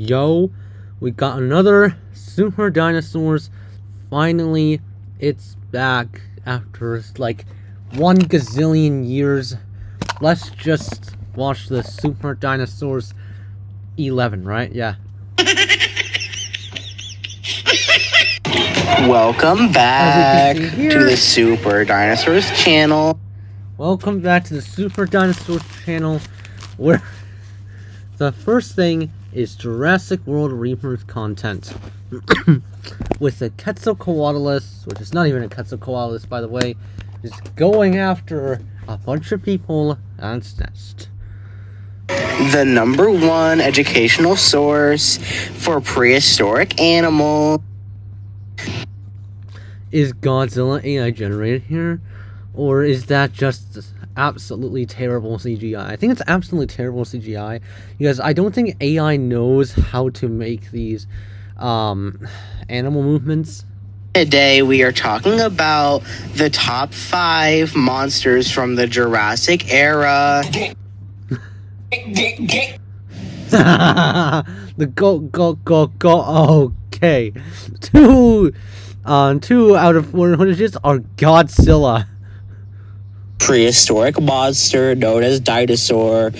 Yo, we got another Super Dinosaurs. Finally, it's back after like 1 gazillion years. Let's just watch the Super Dinosaurs 11, right? Yeah. Welcome back to the Super Dinosaurs channel. Welcome back to the Super Dinosaurs channel, where the first thing is Jurassic World Rebirth content. With the Quetzalcoatlus, which is not even a Quetzalcoatlus, by the way, is going after a bunch of people and its nest. The #1 educational source for prehistoric animals. Is Godzilla AI generated here? Or is that just absolutely terrible CGI? I think it's absolutely terrible CGI, because I don't think AI knows how to make these animal movements. Today we are talking about the top 5 monsters from the Jurassic era. The go. Okay. Two out of 4 images are Godzilla. Prehistoric monster known as dinosaur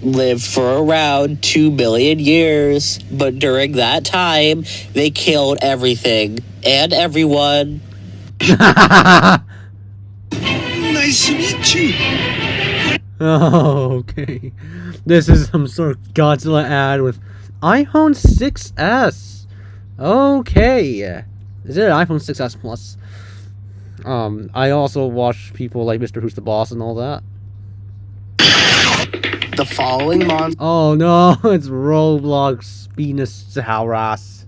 lived for around 2 billion years, but during that time they killed everything and everyone. Nice to meet you. Oh, okay. This is some sort of Godzilla ad with iPhone 6s. Okay. Is it an iPhone 6s Plus? I also watch people like Mr. Who's the Boss and all that. The following monsters Oh no, it's Roblox Spinosaurus.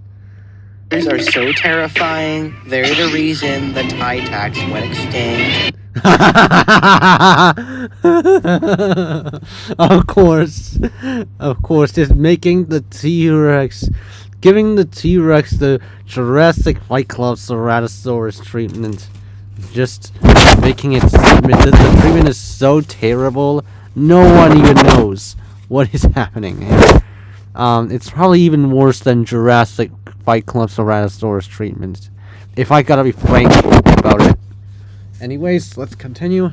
are so terrifying, they're the reason the DTAX went extinct. Of course, just making the T-Rex, giving the T-Rex the Jurassic Fight Club Ceratosaurus treatment. Just making it, the treatment is so terrible, no one even knows what is happening here. It's probably even worse than Jurassic Fight Club Ceratosaurus treatment, if I gotta be frank about it. Anyways, let's continue.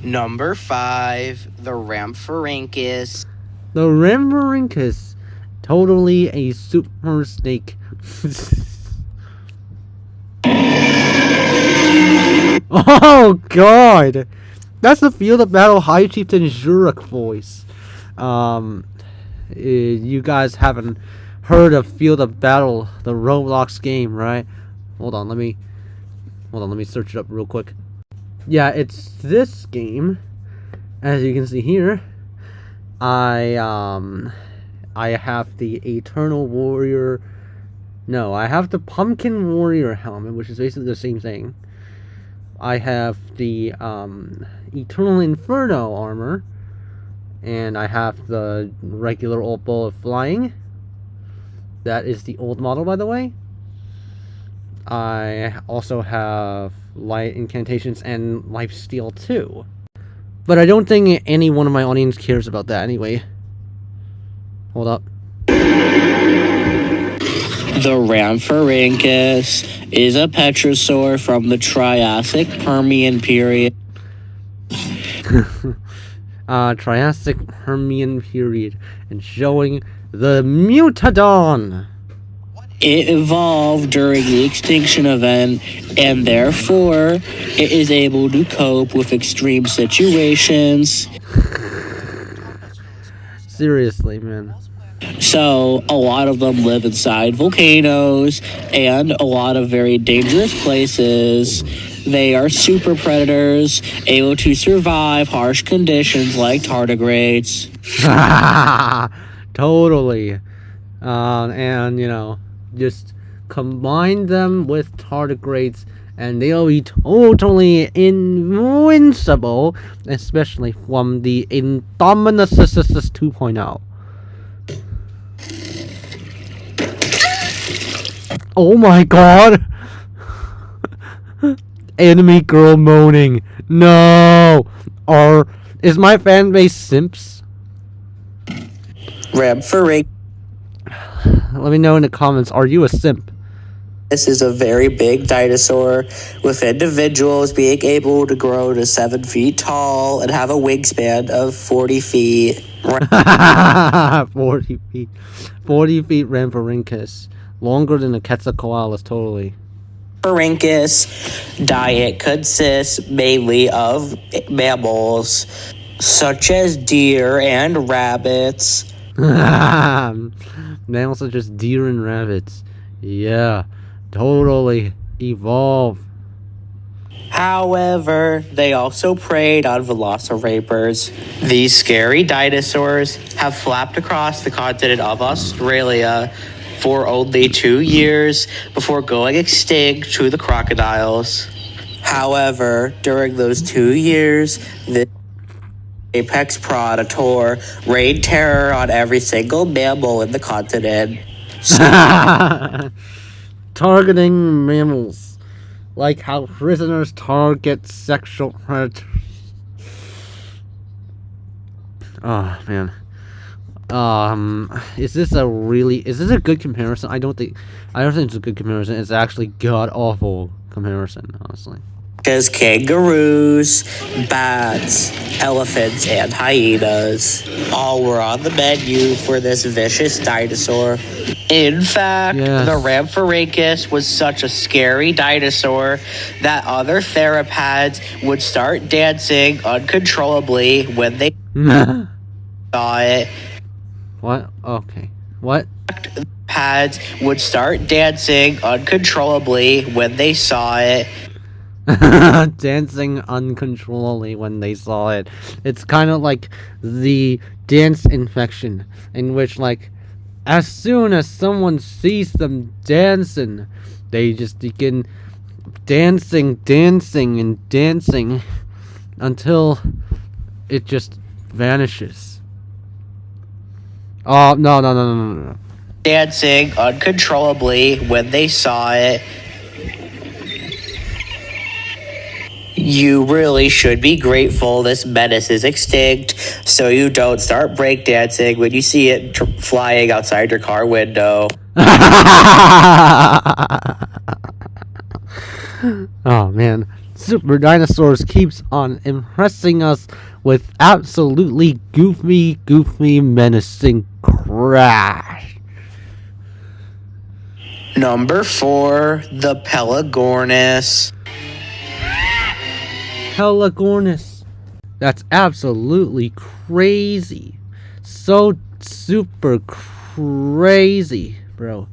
Number 5, the Ramarinkus. The Ramarinkus, totally a super snake. Oh god! That's the Field of Battle High Chieftain Jurassic voice. You guys haven't heard of Field of Battle, the Roblox game, right? Hold on, let me search it up real quick. Yeah, it's this game. As you can see here, I have the Eternal Warrior. No, I have the Pumpkin Warrior helmet, which is basically the same thing. I have the Eternal Inferno armor, and I have the regular old Ball of Flying. That is the old model, by the way. I also have Light Incantations and Lifesteal too. But I don't think any one of my audience cares about that anyway. Hold up. The Ramarinkus is a petrosaur from the Triassic Permian period. Triassic Permian period, and showing the Mutadon. It evolved during the extinction event, and therefore it is able to cope with extreme situations. Seriously, man. So, a lot of them live inside volcanoes and a lot of very dangerous places. They are super predators, able to survive harsh conditions like tardigrades. Totally. And, you know, just combine them with tardigrades, and they'll be totally invincible, especially from the Indominus 2.0. Oh my god! Enemy girl moaning. No! Is my fan base simps? Ramarinkus Let me know in the comments, are you a simp? is a very big dinosaur, with individuals being able to grow to 7 feet tall and have a wingspan of 40 feet. 40 feet. 40 feet Ramarinkus. Longer than a Quetzalcoatlus, totally. Ramarinkus diet consists mainly of mammals, such as deer and rabbits. Mammals such as deer and rabbits. Yeah, totally evolve. However, they also preyed on velociraptors. These scary dinosaurs have flapped across the continent of Australia for only 2 years before going extinct to the crocodiles. However, during those 2 years, the apex predator rained terror on every single mammal in the continent. Targeting mammals. Like how prisoners target sexual predators. Oh man. Is this a good comparison? I don't think it's a good comparison. It's actually god awful comparison, honestly. As kangaroos, bats, elephants, and hyenas all were on the menu for this vicious dinosaur. In fact, Yes. the Ramarinkus was such a scary dinosaur that other theropods would start dancing uncontrollably when they saw it. What? Okay. What? Pads would start dancing uncontrollably when they saw it. Dancing uncontrollably when they saw it. It's kind of like the dance infection, in which, like, as soon as someone sees them dancing, they just begin dancing until it just vanishes. Oh, no. Dancing uncontrollably when they saw it. You really should be grateful this menace is extinct, so you don't start breakdancing when you see it flying outside your car window. Oh man, Super Dinosaurs keeps on impressing us with absolutely goofy, menacing crash. Number 4, the Pelagornis. Pelagornis. That's absolutely crazy. So super crazy, bro.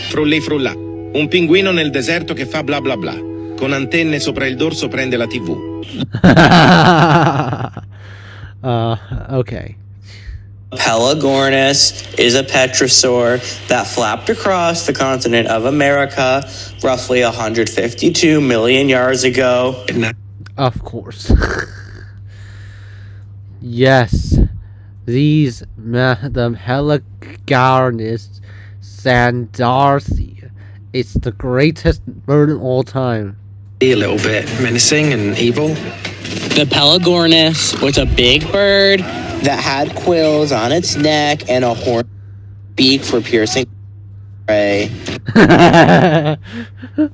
Frulli frulla, un pinguino nel deserto che fa bla bla bla. Con antenne sopra il dorso prende la TV. Okay. Pelagornis is a petrosaur that flapped across the continent of America roughly 152 million years ago. Of course. Yes. The Pelagornis sandarsi. It's the greatest bird of all time. A little bit menacing and evil. The Pelagornis was a big bird that had quills on its neck and a horn beak for piercing prey.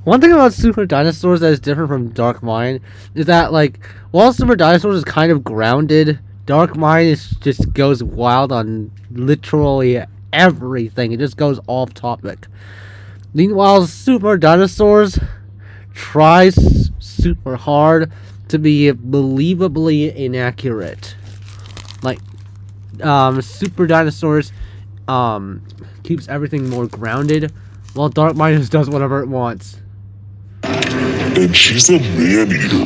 One thing about Super Dinosaurs that is different from Dark Mind is that, like, while Super Dinosaurs is kind of grounded, Dark Mind just goes wild on literally everything. It just goes off topic. Meanwhile, Super Dinosaurs tries super hard to be believably inaccurate. Like, Super Dinosaurs keeps everything more grounded, while Dark Mind just does whatever it wants. And she's a man-eater.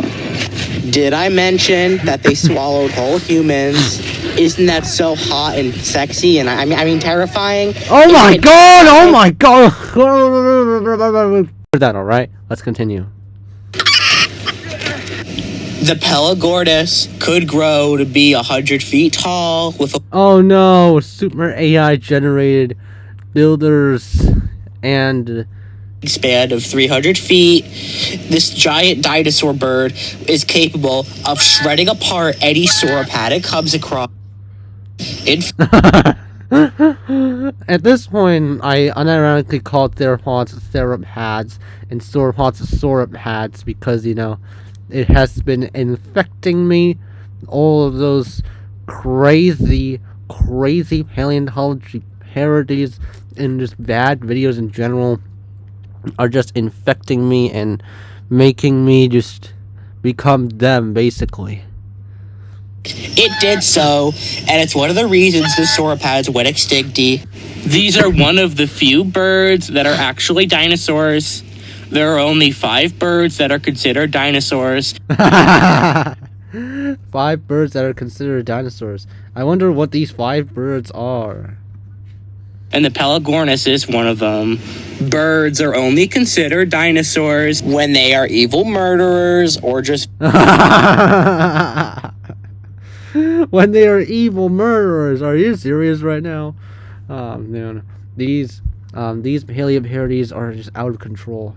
Did I mention that they swallowed whole humans? Isn't that so hot and sexy and I mean terrifying? Oh my god! Oh my god! That alright? Let's continue. The Pelagornis could grow to be 100 feet tall with a Oh no! Super AI generated builders and span of 300 feet. This giant dinosaur bird is capable of shredding apart any sauropod it comes across. At this point, I unironically called theropods theropods and sauropods sauropods because, you know, it has been infecting me. All of those crazy paleontology parodies and just bad videos in general are just infecting me and making me just become them, basically. It did so, and it's one of the reasons the sauropods went extinct. These are one of the few birds that are actually dinosaurs. There are only 5 birds that are considered dinosaurs. 5 birds that are considered dinosaurs. I wonder what these 5 birds are. And the Pelagornis is one of them. Birds are only considered dinosaurs when they are evil murderers or just... When they are evil murderers. Are you serious right now? Man, these paleo parodies are just out of control.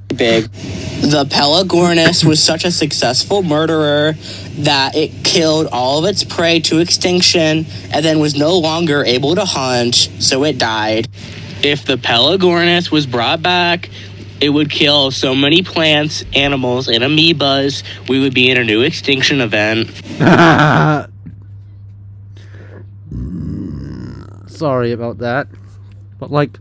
Big. The Pelagornis was such a successful murderer that it killed all of its prey to extinction and then was no longer able to hunt, so it died. If the Pelagornis was brought back, it would kill so many plants, animals, and amoebas, we would be in a new extinction event. Sorry about that. But, like,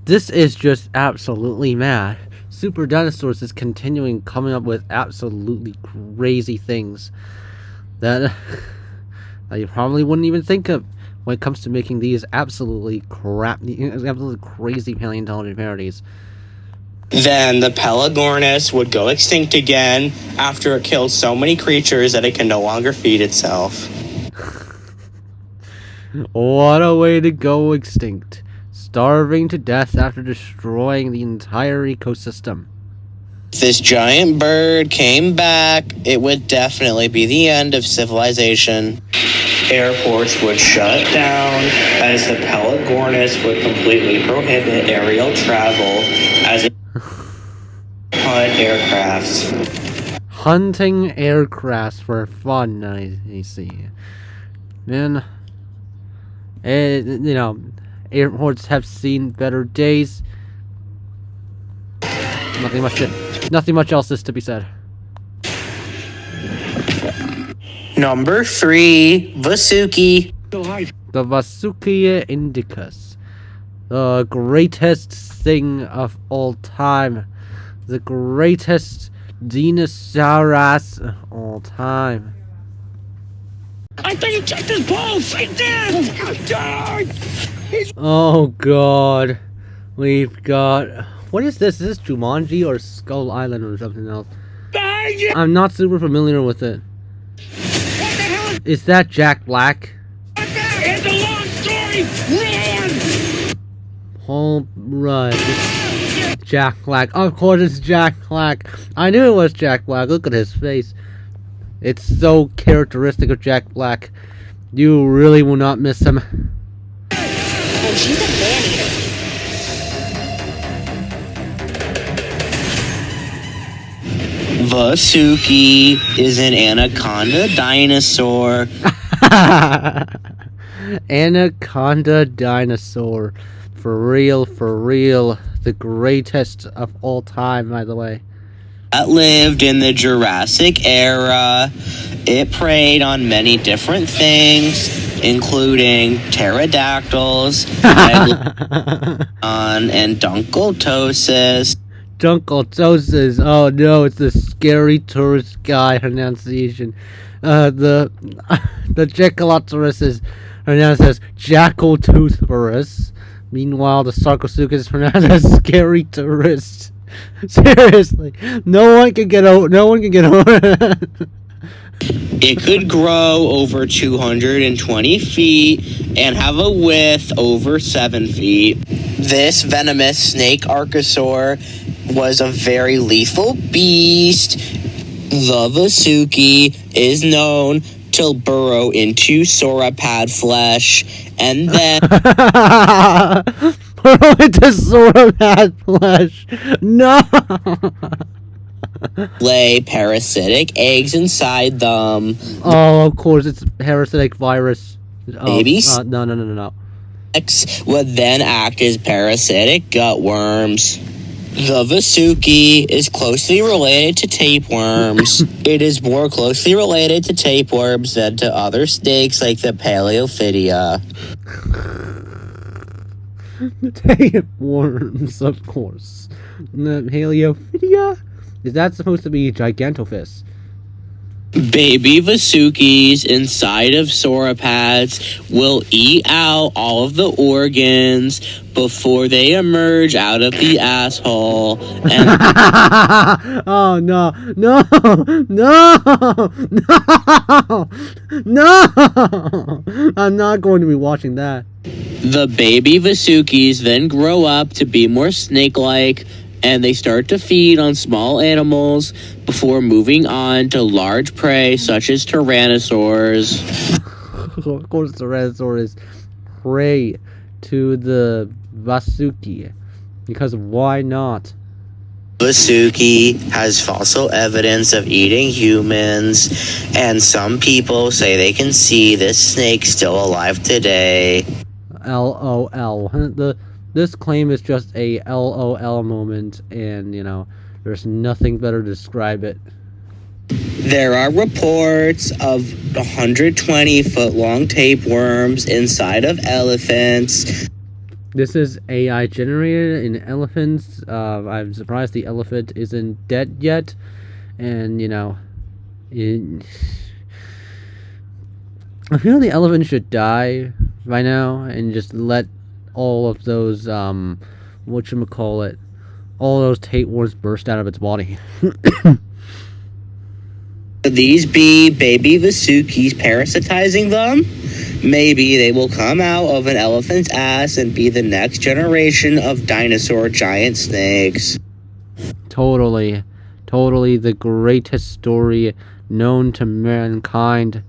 this is just absolutely mad. Super Dinosaurs is continuing coming up with absolutely crazy things that you probably wouldn't even think of when it comes to making these absolutely crazy paleontology parodies. Then the Pelagornis would go extinct again after it killed so many creatures that it can no longer feed itself. What a way to go extinct. Starving to death after destroying the entire ecosystem. If this giant bird came back, it would definitely be the end of civilization. Airports would shut down as the Pelagornis would completely prohibit aerial travel as it hunt aircrafts. Hunting aircrafts for fun, I see. Man, you know, airports have seen better days. Nothing much else is to be said. Number 3, Vasuki. The Vasuki indicus. The greatest thing of all time. The greatest dinosaurus of all time. I thought you checked his pulse! I did! Oh god. We've got... What is this? Is this Jumanji or Skull Island or something else? I'm not super familiar with it. Is that Jack Black? It's a long story! Run! Oh, right. It's Jack Black. Of course it's Jack Black. I knew it was Jack Black. Look at his face. It's so characteristic of Jack Black. You really will not miss him. And she's a man-eater. Vasuki is an anaconda dinosaur. Anaconda dinosaur. For real. The greatest of all time, by the way. That lived in the Jurassic era. It preyed on many different things, including pterodactyls, megalodon, and Dunkeltosis. Dunkeltosis. Oh no, it's the scary tourist guy pronunciation. The Jackalotsaurus is pronounced as Jackaltootherus. Meanwhile, the Sarcosuchus is pronounced as scary tourist. Seriously, no one can get over. It could grow over 220 feet and have a width over 7 feet. This venomous snake archosaur was a very lethal beast. The Vasuki is known to burrow into sauropod flesh and then Pterosaur flesh. No. lay parasitic eggs inside them. Oh, of course, it's parasitic virus. Babies? No. X would then act as parasitic gut worms. The Vasuki is closely related to tapeworms. It is more closely related to tapeworms than to other snakes like the Paleophidia. Tapeworms, of course. The Paleophidia? Is that supposed to be Gigantophis? Baby Vasukis inside of sauropods will eat out all of the organs before they emerge out of the asshole. And Oh no! I'm not going to be watching that. the baby Vasukis then grow up to be more snake-like, and they start to feed on small animals before moving on to large prey such as tyrannosaurs. Of course, Tyrannosaurus prey to the Vasuki, because why not? Vasuki has fossil evidence of eating humans, and some people say they can see this snake still alive today. LOL. This claim is just a LOL moment, and there's nothing better to describe it. There are reports of 120-foot-long tapeworms inside of elephants. This is AI generated in elephants. I'm surprised the elephant isn't dead yet, and I feel the elephant should die by now and just let all of those all those tapeworms burst out of its body. Could these be baby Vasukis parasitizing them? Maybe they will come out of an elephant's ass and be the next generation of dinosaur giant snakes. Totally the greatest story known to mankind.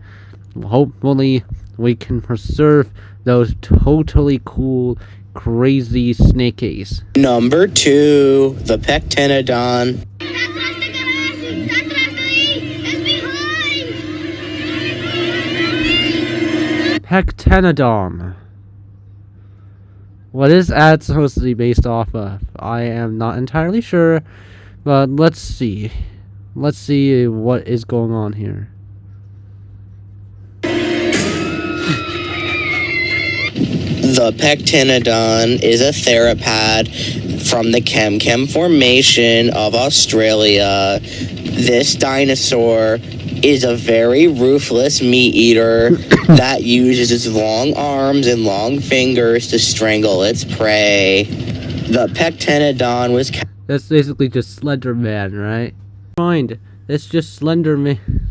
Hopefully we can preserve those totally cool, crazy snakies. Number 2, the Pectinodon. Pectinodon. What is that supposed to be based off of? I am not entirely sure, but let's see. Let's see what is going on here. The Pectinodon is a theropod from the Kem Formation of Australia. This dinosaur is a very ruthless meat eater that uses its long arms and long fingers to strangle its prey. The Pectinodon was... That's basically just Slender Man, right? Mind, it's just Slender Man.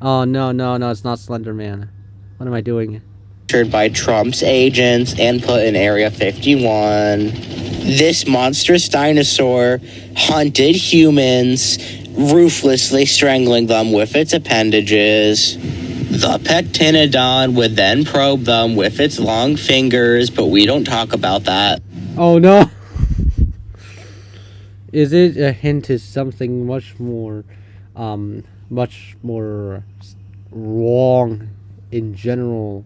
Oh, no, it's not Slender Man. What am I doing? By Trump's agents and put in Area 51. This monstrous dinosaur hunted humans, ruthlessly strangling them with its appendages. The Pectinodon would then probe them with its long fingers, but we don't talk about that. Oh no! Is it a hint to something much more wrong in general?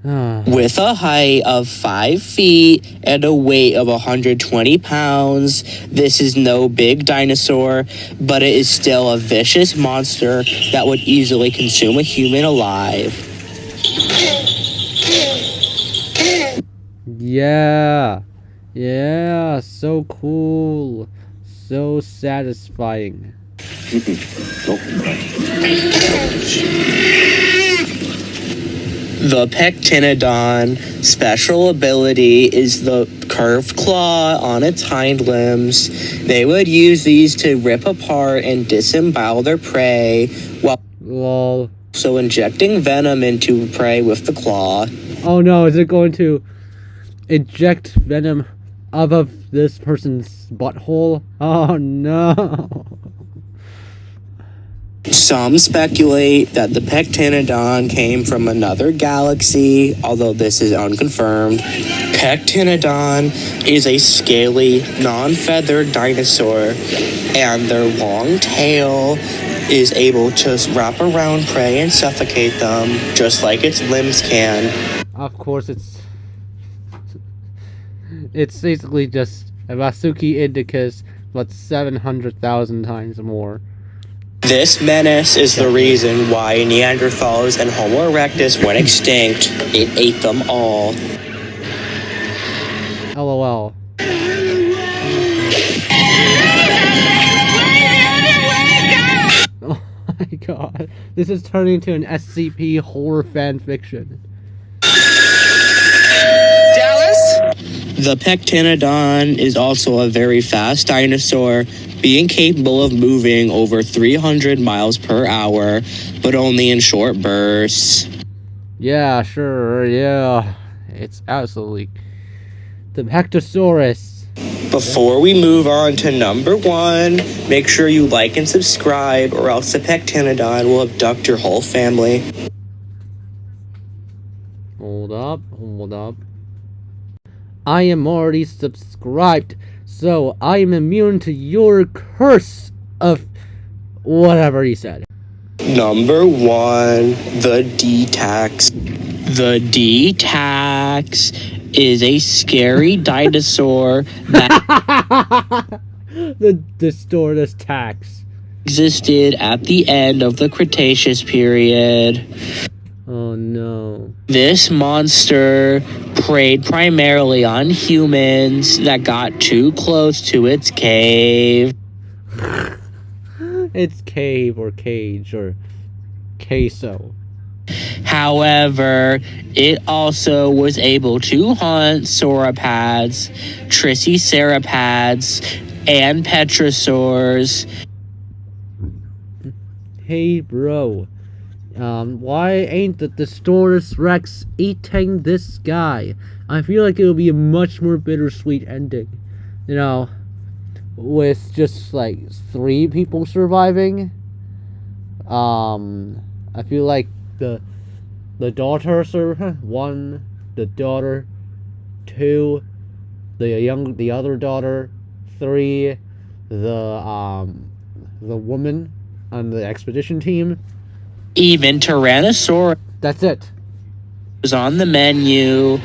With a height of 5 feet and a weight of 120 pounds, this is no big dinosaur, but it is still a vicious monster that would easily consume a human alive. Yeah, so cool, so satisfying. The Pectinodon special ability is the curved claw on its hind limbs. They would use these to rip apart and disembowel their prey while also injecting venom into prey with the claw. Oh no, is it going to inject venom out of this person's butthole? Oh no. Some speculate that the Pectinodon came from another galaxy, although this is unconfirmed. Pectinodon is a scaly, non-feathered dinosaur, and their long tail is able to wrap around prey and suffocate them, just like its limbs can. Of course, it's basically just a Vasuki indicus, but 700,000 times more. This menace is the reason why Neanderthals and Homo erectus went extinct. It ate them all. LOL. Oh my god. This is turning into an SCP horror fan fiction. The Pectinodon is also a very fast dinosaur, being capable of moving over 300 miles per hour, but only in short bursts. Yeah, sure, yeah. It's absolutely... the Pectosaurus. Before we move on to number 1, make sure you like and subscribe, or else the Pectinodon will abduct your whole family. Hold up. I am already subscribed, so I am immune to your curse of whatever he said. Number 1, the DTAX. The DTAX is a scary dinosaur that The Distortus tax. existed at the end of the Cretaceous period. Oh no. This monster preyed primarily on humans that got too close to its cave. It's cave or cage or queso. However, it also was able to hunt sauropods, triceratops, and petrosaurs. Hey bro, why ain't the Distortus Rex eating this guy? I feel like it would be a much more bittersweet ending. You know, with just like 3 people surviving. I feel like the daughter one, the daughter, 2, the other daughter, 3, the woman on the expedition team. Even Tyrannosaurus That's it. was on the menu,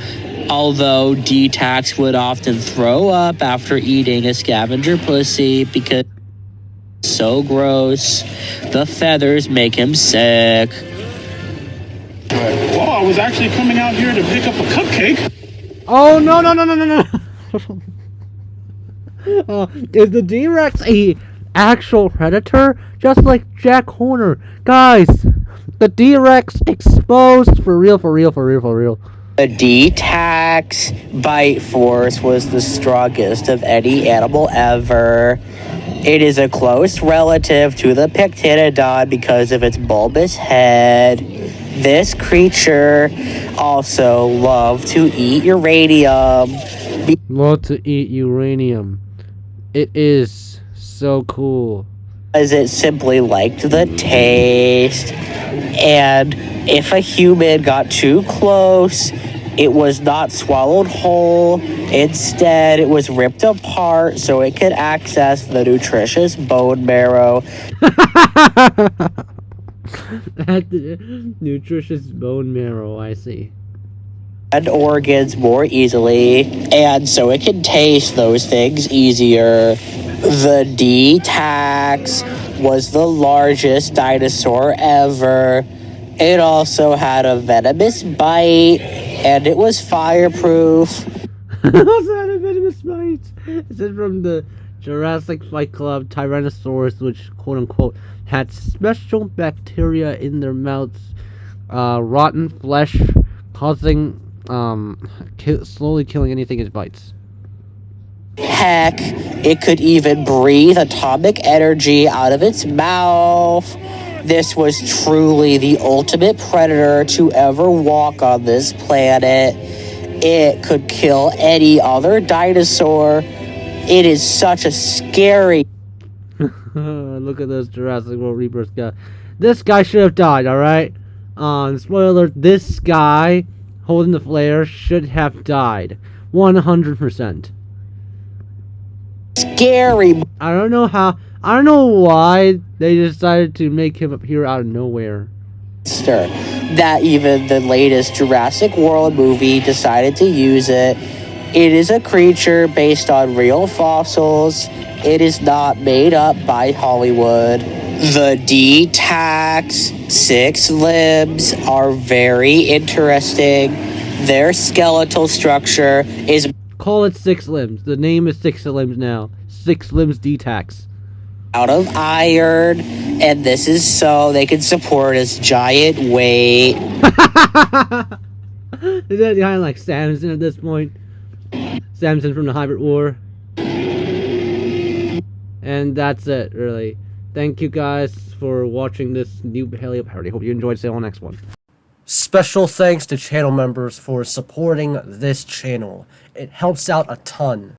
although DTAX would often throw up after eating a scavenger pussy because it's so gross. The feathers make him sick. Well, I was actually coming out here to pick up a cupcake. Oh no. Is the D-Rex a actual predator? Just like Jack Horner. Guys, the D-Rex exposed for real. The DTAX bite force was the strongest of any animal ever. It is a close relative to the Pectinodon because of its bulbous head. This creature also loved to eat uranium. Love to eat uranium. It is so cool. Because it simply liked the taste. And if a human got too close, it was not swallowed whole. Instead, it was ripped apart so it could access the nutritious bone marrow. Nutritious bone marrow, I see. And organs more easily, and so it can taste those things easier. The DTAX was the largest dinosaur ever. It also had a venomous bite, and it was fireproof. Also had a venomous bite. Is it from the Jurassic Fight Club Tyrannosaurus, which quote-unquote had special bacteria in their mouths, rotten flesh, causing slowly killing anything it bites. Heck, it could even breathe atomic energy out of its mouth. This was truly the ultimate predator to ever walk on this planet. It could kill any other dinosaur. It is such a scary... Look at those Jurassic World Rebirth guys. This guy should have died, alright? Spoiler alert, this guy holding the flare should have died. 100%. Scary I don't know why they decided to make him appear out of nowhere. monster that even the latest Jurassic World movie decided to use it. It is a creature based on real fossils. It is not made up by Hollywood. The DTAX 6 limbs are very interesting. Their skeletal structure is Call it 6 limbs. The name is 6 limbs now. 6 limbs DTAX. out of iron, and this is so they can support its giant weight. Is that kind of like Samson at this point? Samson from the Hybrid War. And that's it, really. Thank you guys for watching this new Paleo parody. Hope you enjoyed. See you on the next one. Special thanks to channel members for supporting this channel. It helps out a ton.